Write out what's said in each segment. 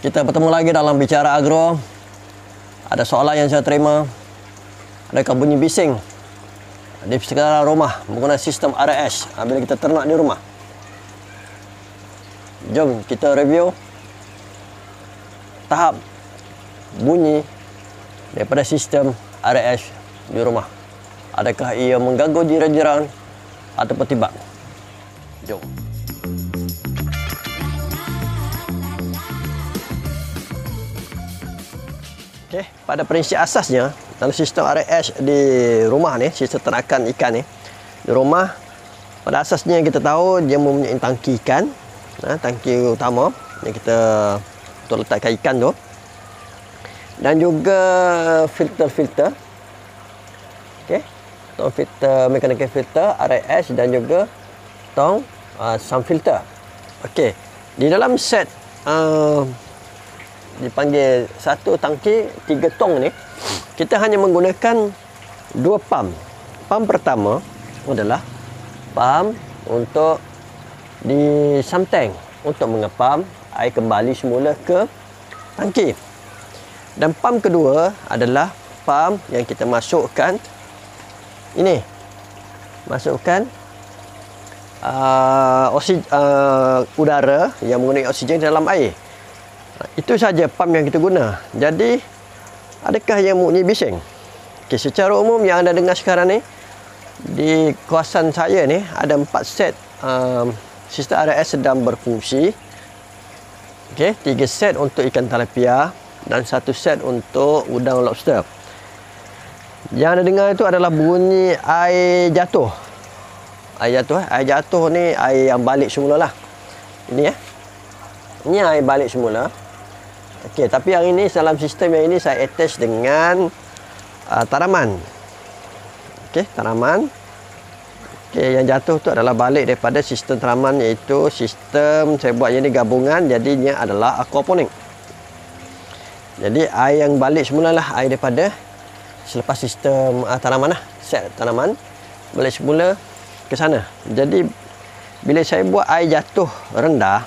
Kita bertemu lagi dalam Bicara Agro. Ada soalan yang saya terima. Adakah bunyi bising di sekitar rumah menggunakan sistem RS bila kita ternak di rumah? Jom kita review tahap bunyi daripada sistem RS di rumah. Adakah ia mengganggu jiran-jiran ataupun tidak? Jom. Okay, pada prinsip asasnya dalam sistem RS di rumah ni, sistem ternakan ikan ni di rumah, pada asasnya kita tahu dia mempunyai tangki ikan, tangki utama yang kita untuk letakkan ikan tu, dan juga filter-filter, okey, tong filter, mechanical filter RS, dan juga tong sound filter. Okey, di dalam set dipanggil satu tangki 3 tong ni, kita hanya menggunakan 2 pump. Pump pertama adalah pump untuk di samteng untuk mengepam air kembali semula ke tangki. Dan pump kedua adalah pump yang kita masukkan ini, masukkan udara yang menggunakan oksigen dalam air. Itu saja pump yang kita guna. Jadi adakah yang mempunyai bising? Okay, secara umum yang anda dengar sekarang ni, di kawasan saya ni ada 4 set sistem RS sedang berfungsi. Okay, 3 set untuk ikan tilapia dan 1 set untuk udang lobster. Yang anda dengar itu adalah bunyi air jatuh. Air jatuh ni air yang balik semula lah. Ini ini air balik semula. Okey, tapi yang ini dalam sistem yang ini saya attach dengan tanaman. Okey, tanaman. Okey, yang jatuh tu adalah balik daripada sistem tanaman, iaitu sistem saya buat ini gabungan, jadinya adalah aquaponik. Jadi air yang balik semula lah air daripada selepas sistem tanaman lah, set tanaman balik semula ke sana. Jadi bila saya buat air jatuh rendah,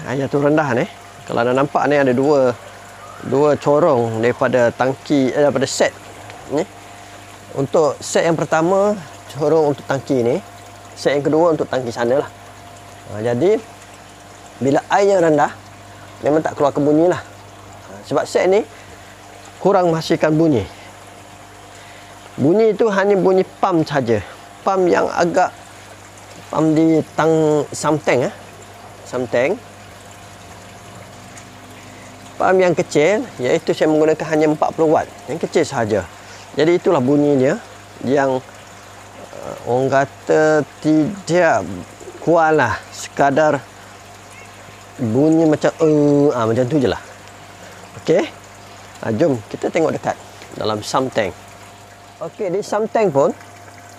air jatuh rendah ni, kalau anda nampak ni ada dua corong daripada tangki, daripada set ni. Untuk set yang pertama corong untuk tangki ni, set yang kedua untuk tangki sana lah. Jadi bila air yang rendah memang tak keluar bunyi lah, sebab set ni kurang menghasilkan bunyi. Bunyi itu hanya bunyi pump saja, pump yang agak pump di samteng, samteng. Pump yang kecil, iaitu saya menggunakan hanya 40 watt, yang kecil sahaja. Jadi itulah bunyinya yang orang kata tidak kuat lah, sekadar bunyi macam macam tu je lah. Okey, jom kita tengok dekat dalam samteng. Okey, di samteng pun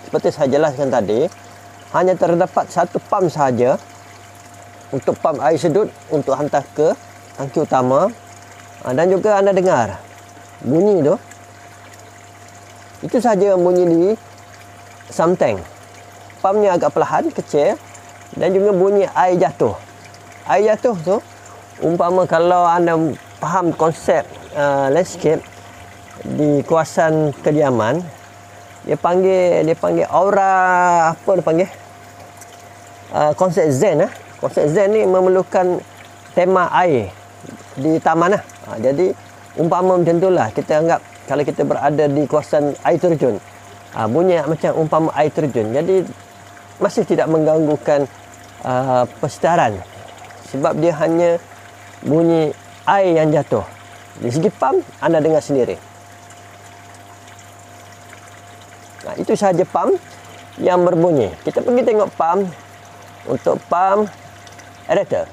seperti saya jelaskan tadi, hanya terdapat 1 pump sahaja untuk pump air sedut untuk hantar ke tangki utama. Dan juga anda dengar bunyi tu, itu saja yang bunyi di samteng. Pumpnya agak perlahan, kecil, dan juga bunyi air jatuh. Air jatuh tu, umpama kalau anda faham konsep landscape di kawasan kediaman, dia panggil aura, apa dia panggil, konsep zen. Konsep zen ni memerlukan tema air di taman lah. Jadi umpama macam itulah, kita anggap kalau kita berada di kawasan air terjun, bunyi macam umpama air terjun. Jadi masih tidak mengganggukan persedaran, sebab dia hanya bunyi air yang jatuh. Di segi pump anda dengar sendiri. Itu sahaja pump yang berbunyi. Kita pergi tengok pump untuk pump aerator.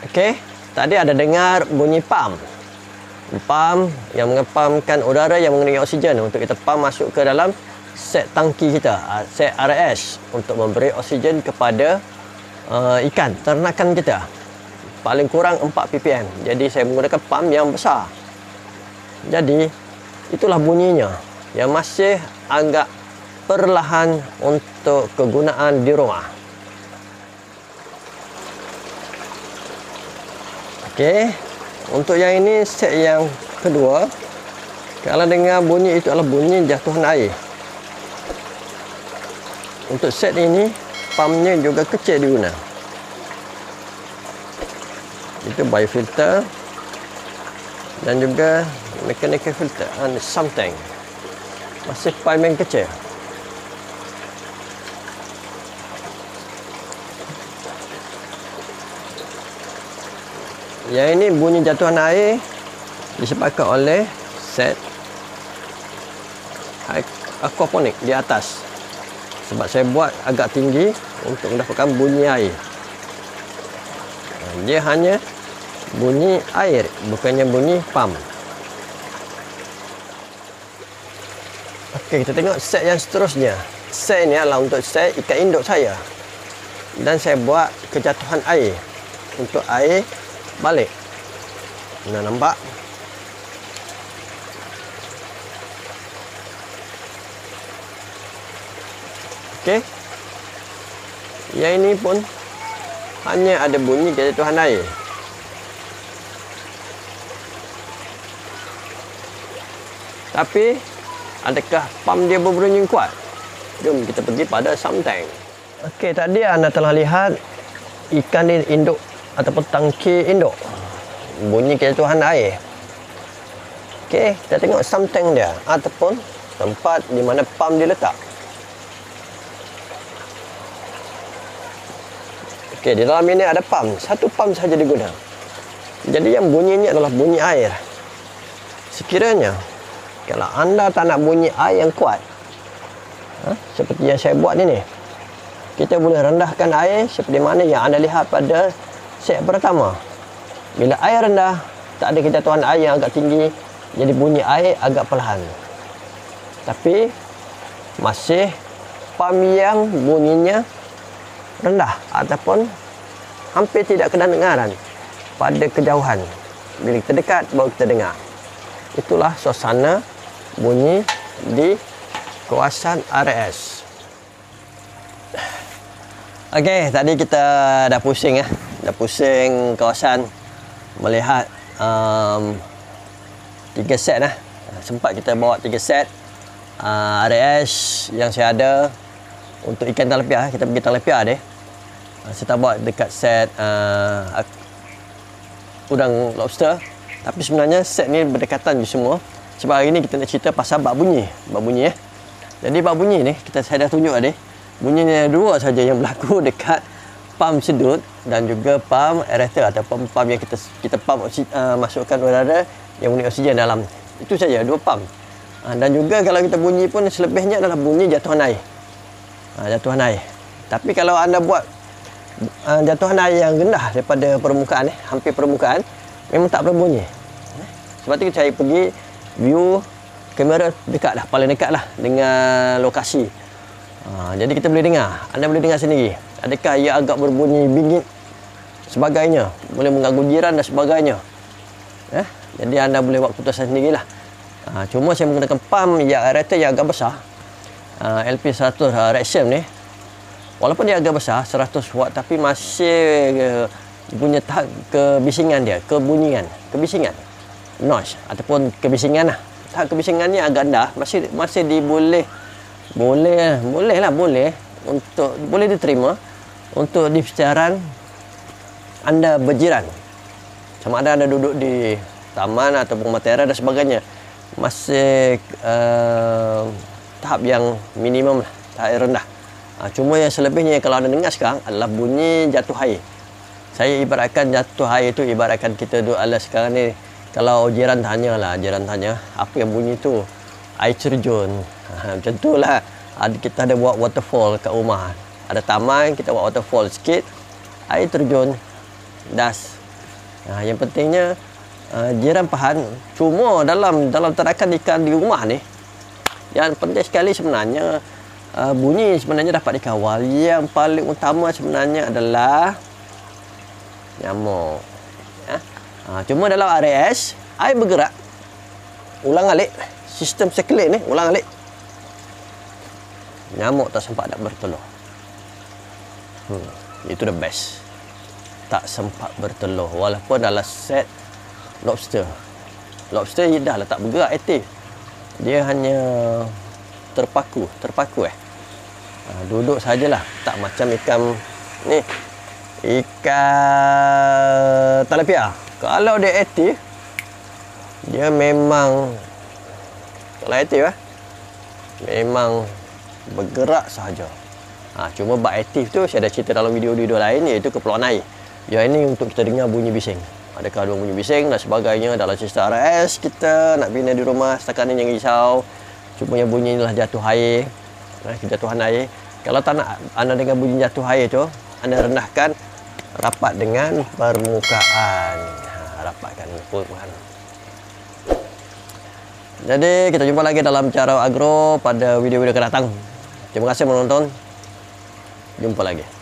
Okey, tadi ada dengar bunyi pump yang mengepamkan udara yang menggunakan oksigen untuk kita pump masuk ke dalam set tangki kita, set RS, untuk memberi oksigen kepada ikan ternakan kita. Paling kurang 4 ppm. Jadi saya menggunakan pump yang besar. Jadi itulah bunyinya yang masih agak perlahan untuk kegunaan di rumah. Okey. Untuk yang ini set yang kedua. Kalau dengar bunyi itu adalah bunyi jatuhan air. Untuk set ini pumpnya juga kecil diguna. Itu biofilter dan juga mechanical filter and sump tank. Masih pipe yang kecil. Yang ini bunyi jatuhan air disebabkan oleh set aquaponik di atas. Sebab saya buat agak tinggi untuk mendapatkan bunyi air. Dia hanya bunyi air, bukannya bunyi pump. Okey, kita tengok set yang seterusnya. Set ini adalah untuk set ikan induk saya. Dan saya buat kejatuhan air untuk air balik. Nah, nampak? Okey. Yang ini pun hanya ada bunyi jatuhan air. Tapi adakah pump dia berbunyi kuat? Jom kita pergi pada sump tank. Okey, tadi anda telah lihat ikan di induk ataupun tangki induk. Bunyi jatuhan air. Okey, kita tengok sump tank dia ataupun tempat di mana pump dia letak. Okey, di dalam ini ada pump. Satu pump saja digunakan. Jadi yang bunyinya adalah bunyi air. Sekiranya kalau anda tak nak bunyi air yang kuat, seperti yang saya buat ini, kita boleh rendahkan air seperti mana yang anda lihat pada set pertama. Bila air rendah, tak ada kejatuhan air yang agak tinggi, jadi bunyi air agak perlahan. Tapi masih pump yang bunyinya rendah ataupun hampir tidak kedengaran pada kejauhan. Bila kita dekat baru kita dengar. Itulah suasana bunyi di kawasan RS. Okey, tadi kita dah pusing dah pusing kawasan melihat 3 set sempat kita bawa 3 set RS yang saya ada untuk ikan tilapia. Kita pergi tilapia deh. Saya tak buat dekat set udang lobster. Tapi sebenarnya set ni berdekatan je semua. Sebab hari ni kita nak cerita pasal bab bunyi. Jadi bab bunyi ni saya dah tunjuk tadi. Bunyinya dua saja yang berlaku dekat pump sedut dan juga pump aerator ataupun pump yang kita pump masukkan udara yang bunyi oksigen dalam. Itu saja, dua pump. Dan juga kalau kita bunyi pun selebihnya adalah bunyi jatuhan air. Jatuhan air. Tapi kalau anda buat jatuhan air yang rendah daripada permukaan hampir permukaan, memang tak perlu bunyi. Sebab tu saya pergi view kamera dekat paling dekat dengan lokasi. Jadi kita boleh dengar. Anda boleh dengar sendiri. Adakah ia agak berbunyi bingit sebagainya, boleh mengganggu jiran dan sebagainya. Jadi anda boleh buat keputusan sendirilah. Cuma saya menggunakan pump yang aerator yang agak besar. LP100 Rexam ni. Walaupun dia agak besar 100 watt tapi masih punya tahap kebisingan dia, kebisingan. Noise ataupun kebisingan Tahap kebisingan ni agak rendah, masih boleh untuk boleh diterima untuk di sekitaran anda berjiran. Sama ada anda duduk di taman ataupun matera dan sebagainya. Masih tahap yang minimum tahap yang rendah. Cuma yang selebihnya kalau anda dengar sekarang adalah bunyi jatuh air. Saya ibaratkan jatuh air itu ibaratkan kita duduk ala sekarang ni. Kalau jiran tanya apa yang bunyi tu? Air terjun. Macam tu lah. Kita ada buat waterfall kat rumah. Ada taman, kita buat waterfall sikit. Air terjun. Das. Yang pentingnya jiran faham. Cuma dalam terakan ikan di rumah ni, yang penting sekali sebenarnya bunyi sebenarnya dapat dikawal. Yang paling utama sebenarnya adalah nyamuk. Cuma dalam RS air bergerak ulang-alik, sistem sirkulat ni ulang-alik, nyamuk tak sempat nak bertelur. Itu the best. tak sempat bertelur walaupun dalam set lobster. Lobster dah lah tak bergerak aktif. Dia hanya terpaku. Duduk sajalah, tak macam ikan ni. Ikan tilapia. Kalau dia aktif, dia memang kalau aktif memang bergerak sahaja. Cuma bab aktif tu saya dah cerita dalam video-video lain, iaitu keperluan air. Yang ini untuk kita dengar bunyi bising. Adakah ada bunyi bising dan sebagainya dalam sistem RS kita nak bina di rumah. Setakat ni jangan risau. Cuma yang bunyi inilah jatuh air. Kejatuhan air. Kalau tak nak anda dengar bunyi jatuh air tu, anda rendahkan rapat dengan permukaan. Rapatkan permukaan. Jadi kita jumpa lagi dalam Cara Agro pada video-video akan datang. Terima kasih menonton. Jumpa lagi.